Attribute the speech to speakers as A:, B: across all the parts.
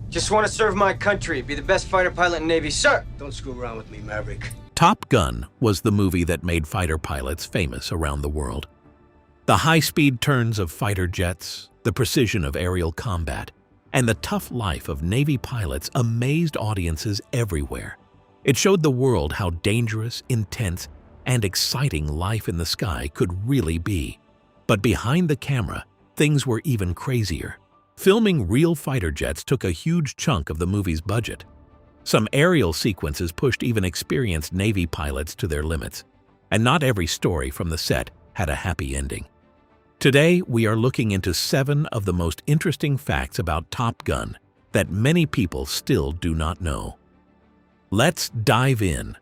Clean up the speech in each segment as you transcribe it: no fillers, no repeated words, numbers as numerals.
A: Just want to serve my country, be the best fighter pilot in Navy, sir! Don't screw around with me, Maverick.
B: Top Gun was the movie that made fighter pilots famous around the world. The high-speed turns of fighter jets, the precision of aerial combat, and the tough life of Navy pilots amazed audiences everywhere. It showed the world how dangerous, intense, and exciting life in the sky could really be. But behind the camera, things were even crazier. Filming real fighter jets took a huge chunk of the movie's budget. Some aerial sequences pushed even experienced Navy pilots to their limits, and not every story from the set had a happy ending. Today, we are looking into 7 of the most interesting facts about Top Gun that many people still do not know. Let's dive in.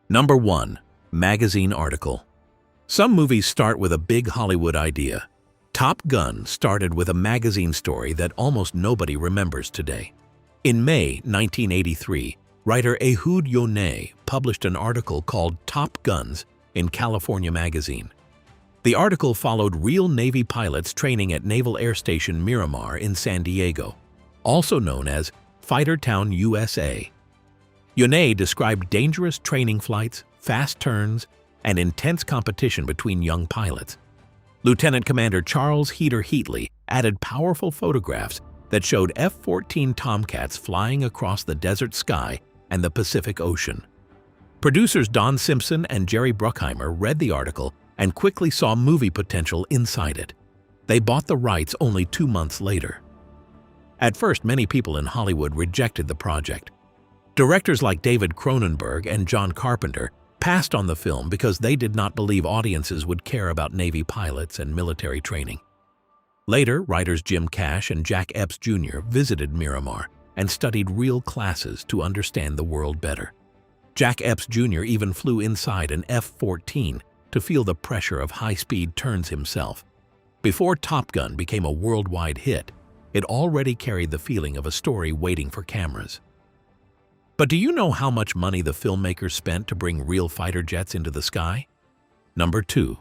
B: Number 1. Magazine article. Some movies start with a big Hollywood idea. Top Gun started with a magazine story that almost nobody remembers today. In May 1983, writer Ehud Yoneh published an article called Top Guns in California Magazine. The article followed real Navy pilots training at Naval Air Station Miramar in San Diego, also known as Fighter Town, USA. Yoneh described dangerous training flights, fast turns, and intense competition between young pilots. Lieutenant Commander Charles Heater Heatley added powerful photographs that showed F-14 Tomcats flying across the desert sky and the Pacific Ocean. Producers Don Simpson and Jerry Bruckheimer read the article and quickly saw movie potential inside it. They bought the rights only 2 months later. At first, many people in Hollywood rejected the project. Directors like David Cronenberg and John Carpenter passed on the film because they did not believe audiences would care about Navy pilots and military training. Later, writers Jim Cash and Jack Epps Jr. visited Miramar and studied real classes to understand the world better. Jack Epps Jr. even flew inside an F-14 to feel the pressure of high-speed turns himself. Before Top Gun became a worldwide hit, it already carried the feeling of a story waiting for cameras. But do you know how much money the filmmakers spent to bring real fighter jets into the sky? Number 2.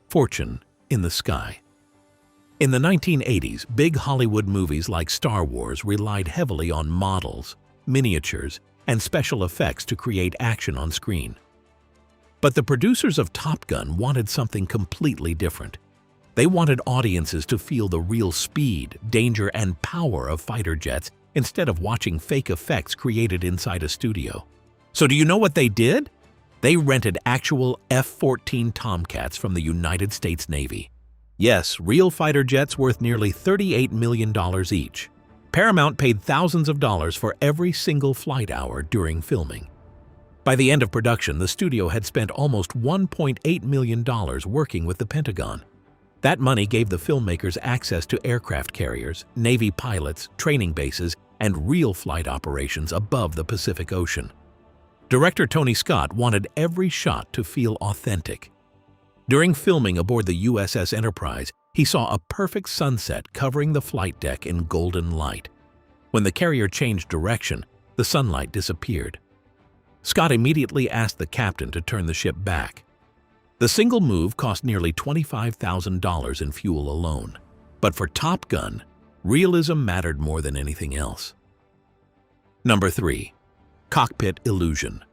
B: Fortune in the sky. In the 1980s, big Hollywood movies like Star Wars relied heavily on models, miniatures, and special effects to create action on screen. But the producers of Top Gun wanted something completely different. They wanted audiences to feel the real speed, danger, and power of fighter jets instead of watching fake effects created inside a studio. So do you know what they did? They rented actual F-14 Tomcats from the United States Navy. Yes, real fighter jets worth nearly $38 million each. Paramount paid thousands of dollars for every single flight hour during filming. By the end of production, the studio had spent almost $1.8 million working with the Pentagon. That money gave the filmmakers access to aircraft carriers, Navy pilots, training bases, and real flight operations above the Pacific Ocean. Director Tony Scott wanted every shot to feel authentic. During filming aboard the USS Enterprise, he saw a perfect sunset covering the flight deck in golden light. When the carrier changed direction, the sunlight disappeared. Scott immediately asked the captain to turn the ship back. The single move cost nearly $25,000 in fuel alone. But for Top Gun, realism mattered more than anything else. Number 3. Cockpit illusion.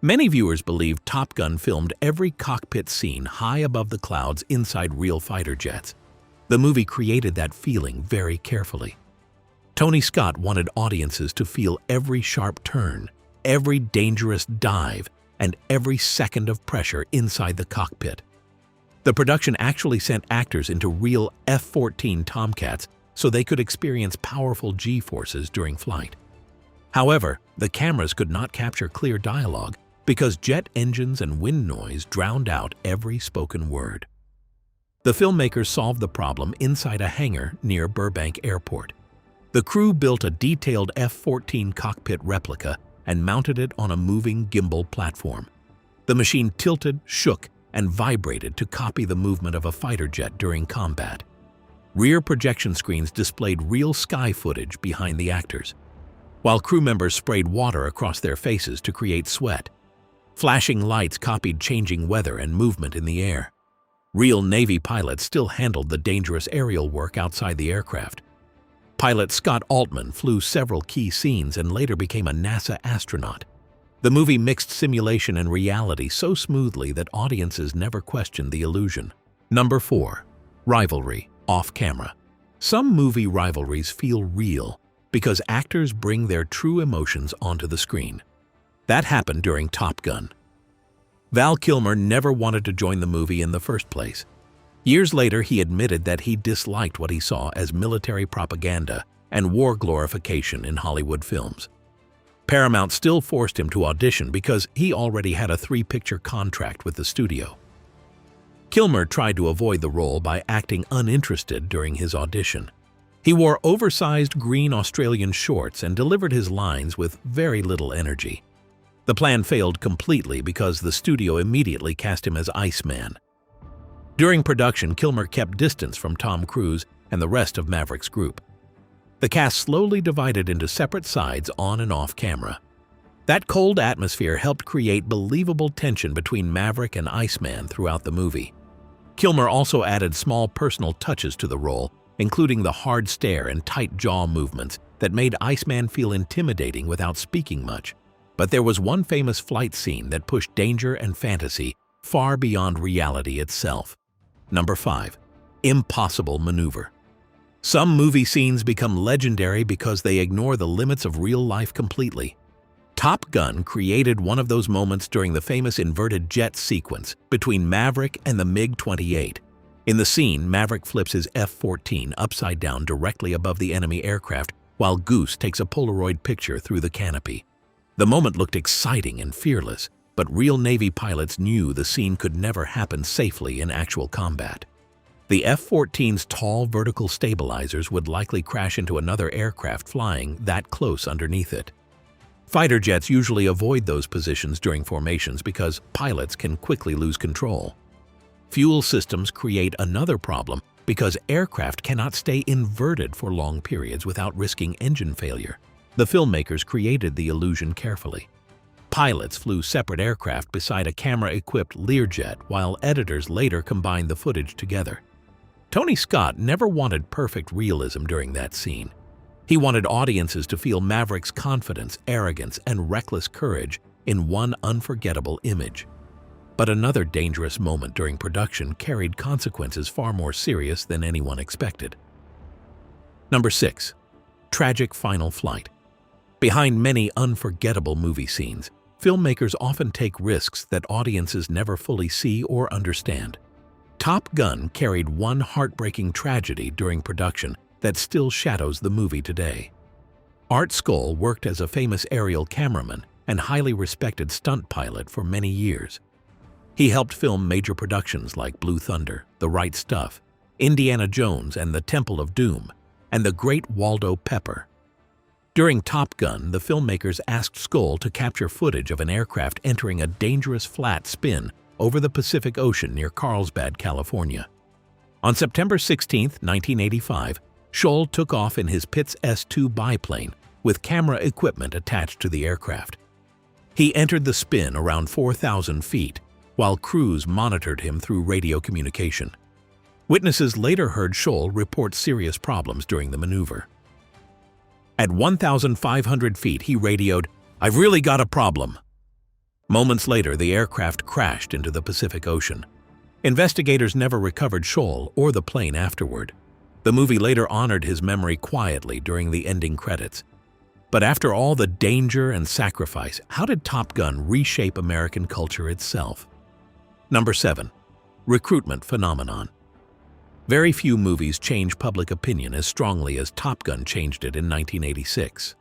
B: Many viewers believe Top Gun filmed every cockpit scene high above the clouds inside real fighter jets. The movie created that feeling very carefully. Tony Scott wanted audiences to feel every sharp turn, every dangerous dive, and every second of pressure inside the cockpit. The production actually sent actors into real F-14 Tomcats so they could experience powerful G-forces during flight. However, the cameras could not capture clear dialogue because jet engines and wind noise drowned out every spoken word. The filmmakers solved the problem inside a hangar near Burbank Airport. The crew built a detailed F-14 cockpit replica and mounted it on a moving gimbal platform. The machine tilted, shook, and vibrated to copy the movement of a fighter jet during combat. Rear projection screens displayed real sky footage behind the actors, while crew members sprayed water across their faces to create sweat. Flashing lights copied changing weather and movement in the air. Real Navy pilots still handled the dangerous aerial work outside the aircraft. Pilot Scott Altman flew several key scenes and later became a NASA astronaut. The movie mixed simulation and reality so smoothly that audiences never questioned the illusion. Number 4. Rivalry, off-camera. Some movie rivalries feel real because actors bring their true emotions onto the screen. That happened during Top Gun. Val Kilmer never wanted to join the movie in the first place. Years later, he admitted that he disliked what he saw as military propaganda and war glorification in Hollywood films. Paramount still forced him to audition because he already had a 3-picture contract with the studio. Kilmer tried to avoid the role by acting uninterested during his audition. He wore oversized green Australian shorts and delivered his lines with very little energy. The plan failed completely because the studio immediately cast him as Iceman. During production, Kilmer kept distance from Tom Cruise and the rest of Maverick's group. The cast slowly divided into separate sides on and off camera. That cold atmosphere helped create believable tension between Maverick and Iceman throughout the movie. Kilmer also added small personal touches to the role, including the hard stare and tight jaw movements that made Iceman feel intimidating without speaking much. But there was one famous flight scene that pushed danger and fantasy far beyond reality itself. Number 5. Impossible maneuver. Some movie scenes become legendary because they ignore the limits of real life completely. Top Gun created one of those moments during the famous inverted jet sequence between Maverick and the MiG-28. In the scene, Maverick flips his F-14 upside down directly above the enemy aircraft while Goose takes a Polaroid picture through the canopy. The moment looked exciting and fearless, but real Navy pilots knew the scene could never happen safely in actual combat. The F-14's tall vertical stabilizers would likely crash into another aircraft flying that close underneath it. Fighter jets usually avoid those positions during formations because pilots can quickly lose control. Fuel systems create another problem because aircraft cannot stay inverted for long periods without risking engine failure. The filmmakers created the illusion carefully. Pilots flew separate aircraft beside a camera-equipped Learjet while editors later combined the footage together. Tony Scott never wanted perfect realism during that scene. He wanted audiences to feel Maverick's confidence, arrogance, and reckless courage in one unforgettable image. But another dangerous moment during production carried consequences far more serious than anyone expected. Number 6. Tragic final flight. Behind many unforgettable movie scenes, filmmakers often take risks that audiences never fully see or understand. Top Gun carried one heartbreaking tragedy during production that still shadows the movie today. Art Skoll worked as a famous aerial cameraman and highly respected stunt pilot for many years. He helped film major productions like Blue Thunder, The Right Stuff, Indiana Jones and the Temple of Doom, and The Great Waldo Pepper. During Top Gun, the filmmakers asked Skoll to capture footage of an aircraft entering a dangerous flat spin over the Pacific Ocean near Carlsbad, California. On September 16, 1985, Skoll took off in his Pitts S-2 biplane with camera equipment attached to the aircraft. He entered the spin around 4,000 feet, while crews monitored him through radio communication. Witnesses later heard Skoll report serious problems during the maneuver. At 1,500 feet, he radioed, "I've really got a problem." Moments later, the aircraft crashed into the Pacific Ocean. Investigators never recovered Skoll or the plane afterward. The movie later honored his memory quietly during the ending credits. But after all the danger and sacrifice, how did Top Gun reshape American culture itself? Number 7. Recruitment phenomenon. Very few movies change public opinion as strongly as Top Gun changed it in 1986.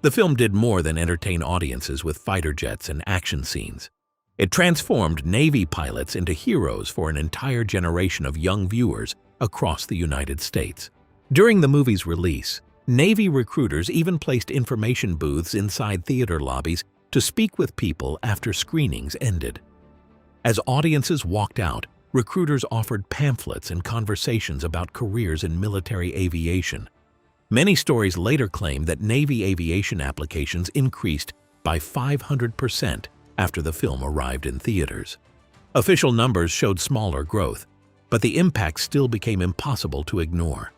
B: The film did more than entertain audiences with fighter jets and action scenes. It transformed Navy pilots into heroes for an entire generation of young viewers across the United States. During the movie's release, Navy recruiters even placed information booths inside theater lobbies to speak with people after screenings ended. As audiences walked out, recruiters offered pamphlets and conversations about careers in military aviation. Many stories later claim that Navy aviation applications increased by 500% after the film arrived in theaters. Official numbers showed smaller growth, but the impact still became impossible to ignore.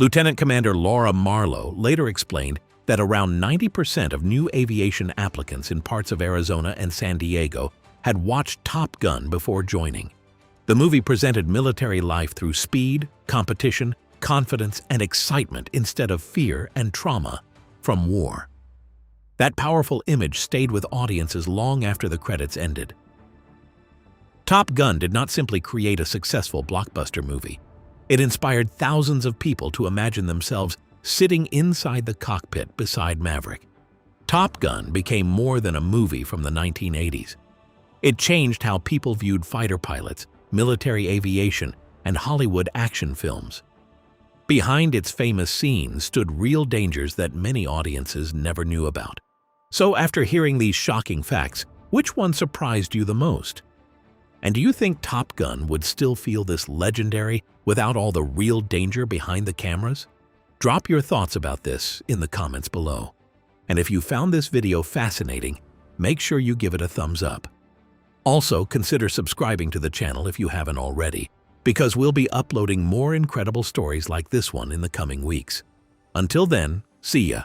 B: Lieutenant Commander Laura Marlowe later explained that around 90% of new aviation applicants in parts of Arizona and San Diego had watched Top Gun before joining. The movie presented military life through speed, competition, confidence, and excitement instead of fear and trauma from war. That powerful image stayed with audiences long after the credits ended. Top Gun did not simply create a successful blockbuster movie. It inspired thousands of people to imagine themselves sitting inside the cockpit beside Maverick. Top Gun became more than a movie from the 1980s. It changed how people viewed fighter pilots, military aviation, and Hollywood action films. Behind its famous scenes stood real dangers that many audiences never knew about. So after hearing these shocking facts, which one surprised you the most? And do you think Top Gun would still feel this legendary without all the real danger behind the cameras? Drop your thoughts about this in the comments below. And if you found this video fascinating, make sure you give it a thumbs up. Also, consider subscribing to the channel if you haven't already, because we'll be uploading more incredible stories like this one in the coming weeks. Until then, see ya!